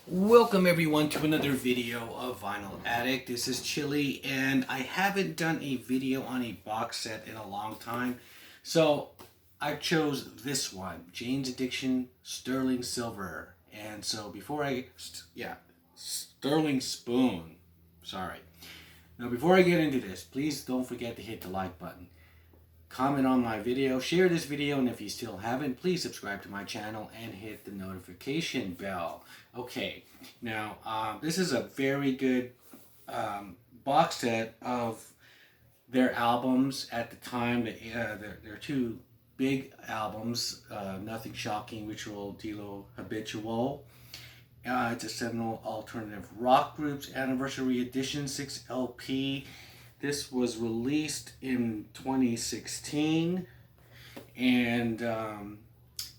Welcome everyone to another video of Vinyl Addict. This is Chili and I haven't done a video on a box set in a long time. So I chose this one, Jane's Addiction Sterling Silver. And so Sterling Spoon. Sorry. Now before I get into this, please don't forget to hit the like button. Comment on my video, share this video, and if you still haven't, please subscribe to my channel and hit the notification bell. Okay, now this is a very good box set of their albums at the time. Their two big albums, Nothing Shocking, Ritual de lo Habitual. It's a seminal alternative rock group's anniversary edition 6 LP. This was released in 2016, and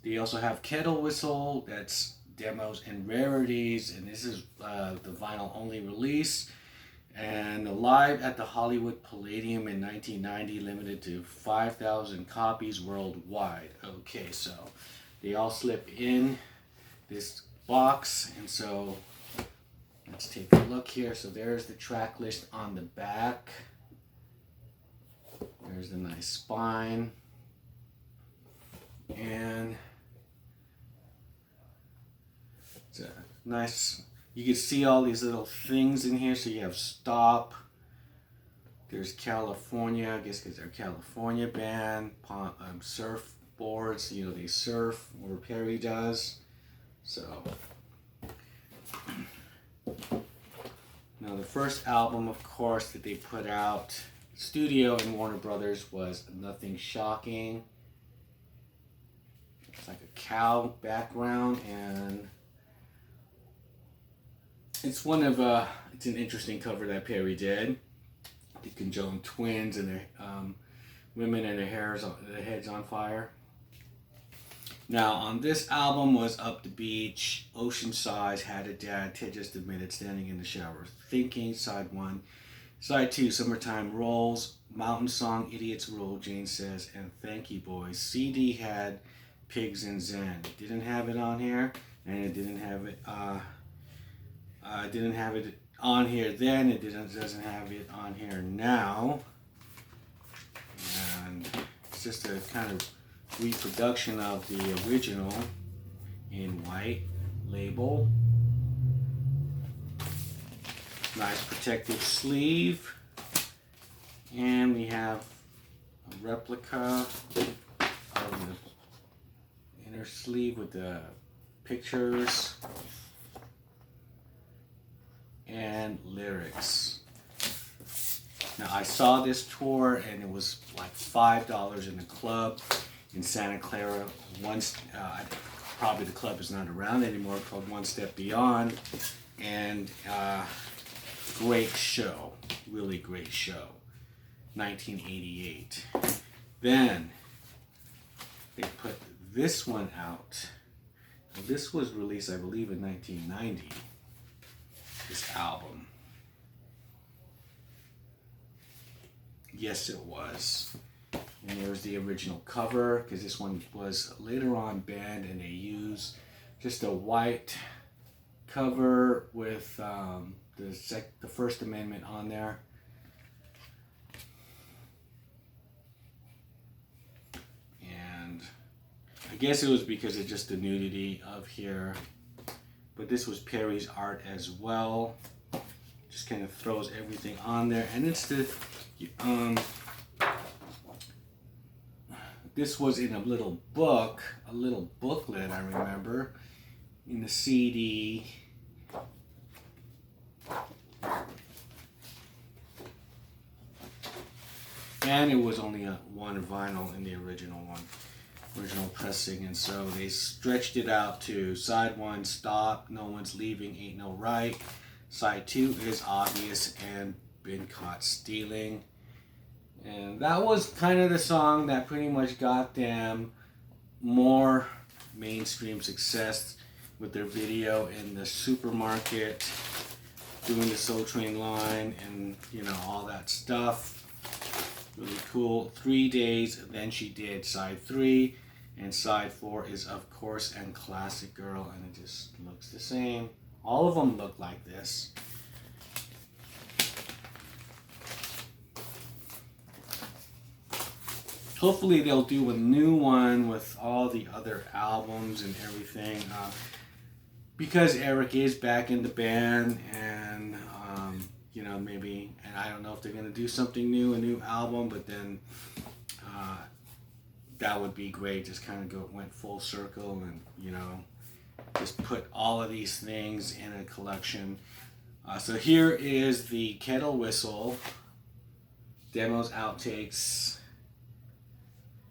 they also have Kettle Whistle, that's demos and rarities, and this is the vinyl only release, and live at the Hollywood Palladium in 1990, limited to 5,000 copies worldwide. Okay, so they all slip in this box, and so let's take a look here. So there's the track list on the back. There's the nice spine. And it's a nice, you can see all these little things in here. So you have Stop. There's California, I guess because they're a California band. Surfboards, you know, they surf, where Perry does. So now the first album, of course, that they put out, studio and Warner Brothers, was Nothing Shocking. It's like a cow background, and it's it's an interesting cover that Perry did. The conjoined twins and their women and their heads on fire. Now on this album was Up the Beach, Ocean Size, Had a Dad, Ted Just Admitted, Standing in the Shower, Thinking, Side 1. Side 2, Summertime Rolls, Mountain Song, Idiot's Rule, Jane Says, and Thank You Boys. CD had Pigs and Zen. It didn't have it on here, and it didn't have it on here then. It doesn't have it on here now. And it's just a kind of reproduction of the original in white label. Nice protective sleeve, and we have a replica of the inner sleeve with the pictures and lyrics. Now I saw this tour and it was like $5 in the club in Santa Clara. Probably the club is not around anymore, called One Step Beyond, and great show, really great show. 1988. Then they put this one out. Now, this was released, I believe, in 1990. This album. Yes, it was. And there's the original cover, because this one was later on banned, and they used just a white cover with the First Amendment on there. And I guess it was because of just the nudity of here. But this was Perry's art as well. Just kind of throws everything on there. And it's the this was in a little book, a little booklet, I remember, in the CD. And it was only one vinyl in the original pressing, and so they stretched it out to side 1, Stop, No One's Leaving, Ain't No Right. Side 2 is Obvious and Been Caught Stealing. And that was kind of the song that pretty much got them more mainstream success with their video in the supermarket, doing the Soul Train line, and you know, all that stuff. Really cool. 3 Days, Then She Did, side 3. And side 4 is Of Course and Classic Girl, and it just looks the same. All of them look like this. Hopefully they'll do a new one with all the other albums and everything. Because Eric is back in the band, and you know, maybe, and I don't know if they're gonna do something new, a new album, but then that would be great. Just kind of went full circle, and you know, just put all of these things in a collection. So here is the Kettle Whistle demos, outtakes,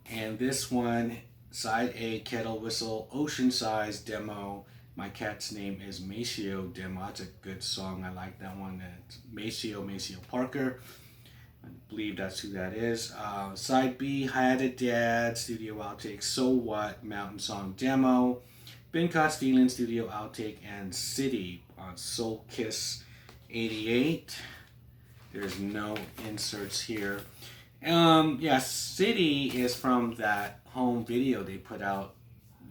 and this one, side A, Kettle Whistle, Ocean Size demo. My cat's name is Maceo demo. That's a good song. I like that one. It's Maceo Parker. I believe that's who that is. Side B, Had a Dad, studio outtake, So What, Mountain Song demo. Been Caught Stealing, studio outtake, and City on Soul Kiss 88. There's no inserts here. Yeah, City is from that home video they put out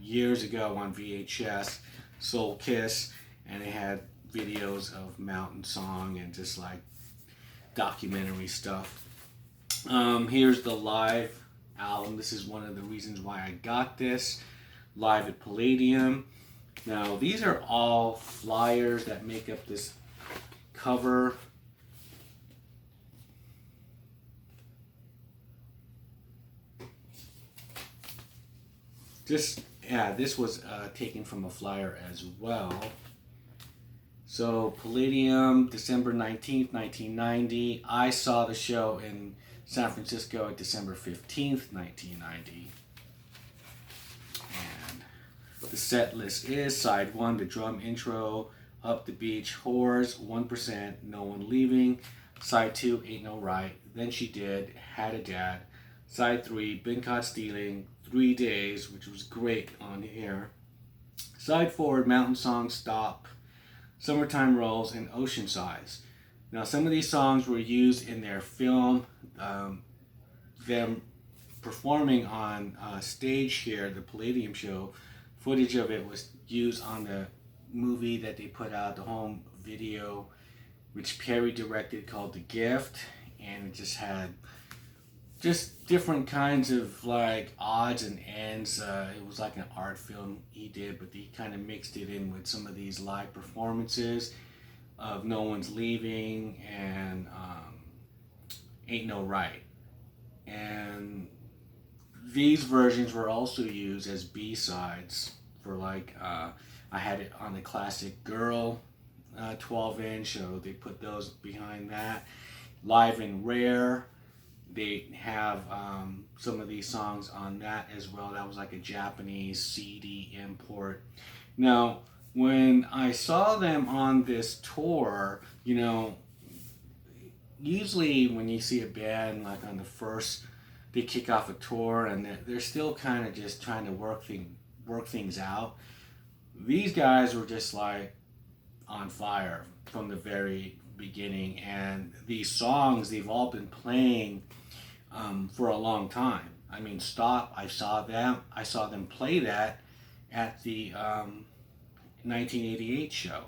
years ago on VHS, Soul Kiss, and they had videos of Mountain Song and just like documentary stuff. Here's the live album. This is one of the reasons why I got this. Live at Palladium. Now these are all flyers that make up this cover. This was taken from a flyer as well. So Palladium, December 19th, 1990. I saw the show in San Francisco at December 15th, 1990. And the set list is side 1, the drum intro, Up the Beach, Whores, 1%, No One Leaving. Side 2, Ain't No Right, Then She Did, Had a Dad. Side 3, Been Caught Stealing, 3 Days, which was great on here. Side 4, Mountain Song, Stop, Summertime Rolls, and Ocean Size. Now some of these songs were used in their film. Them performing on stage here, the Palladium show, footage of it was used on the movie that they put out, the home video, which Perry directed, called The Gift, and it just had just different kinds of like odds and ends. It was like an art film he did, but he kind of mixed it in with some of these live performances of No One's Leaving and Ain't No Right. And these versions were also used as B-sides for like, I had it on the Classic Girl 12-inch, so they put those behind that. Live and Rare, they have some of these songs on that as well. That was like a Japanese CD import. Now, when I saw them on this tour, you know, usually when you see a band like on the first, they kick off a tour and they're still kind of just trying to work things out. These guys were just like on fire from the very beginning, and these songs they've all been playing for a long time. I mean, Stop, I saw them play that at the 1988 show,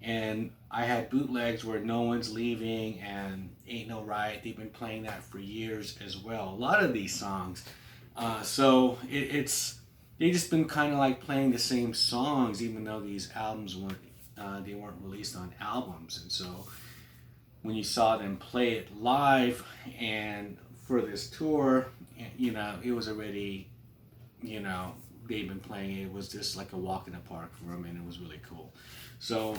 and I had bootlegs where No One's Leaving and Ain't No Right. They've been playing that for years as well. A lot of these songs. So they just been kind of like playing the same songs, even though these albums weren't released on albums. And so when you saw them play it live and for this tour, you know, it was already, you know, they've been playing it. It was just like a walk in the park for them, and it was really cool. So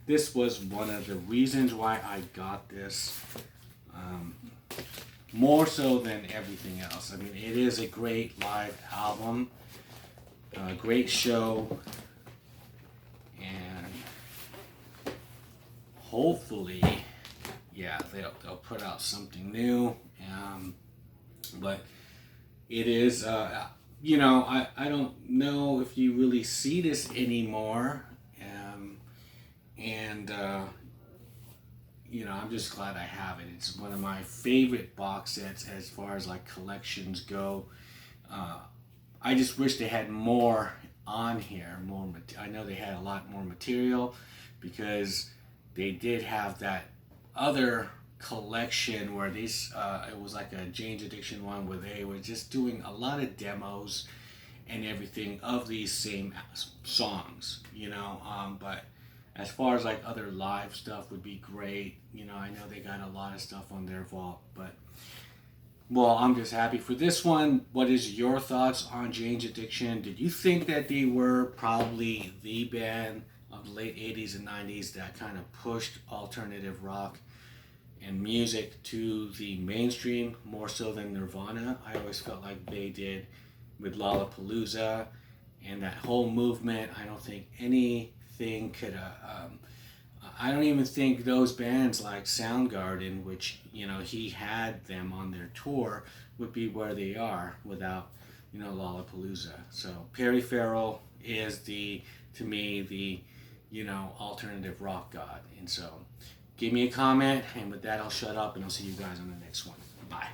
this was one of the reasons why I got this, more so than everything else. I mean, it is a great live album, a great show, and hopefully, yeah, they'll put out something new. But it is, you know, I don't know if you really see this anymore. You know, I'm just glad I have it. It's one of my favorite box sets as far as like collections go. I just wish they had more on here. I know they had a lot more material because they did have that other collection where these it was like a Jane's Addiction one where they were just doing a lot of demos and everything of these same songs, but as far as like other live stuff would be great. I know they got a lot of stuff on their vault, but well, I'm just happy for this one. What is your thoughts on Jane's Addiction? Did you think that they were probably the band of the late 80s and 90s that kind of pushed alternative rock and music to the mainstream more so than Nirvana? I always felt like they did with Lollapalooza and that whole movement. I don't think anything could I don't even think those bands like Soundgarden, which he had them on their tour, would be where they are without Lollapalooza. So Perry Farrell is to me the alternative rock god. And so give me a comment, and with that I'll shut up and I'll see you guys on the next one. Bye.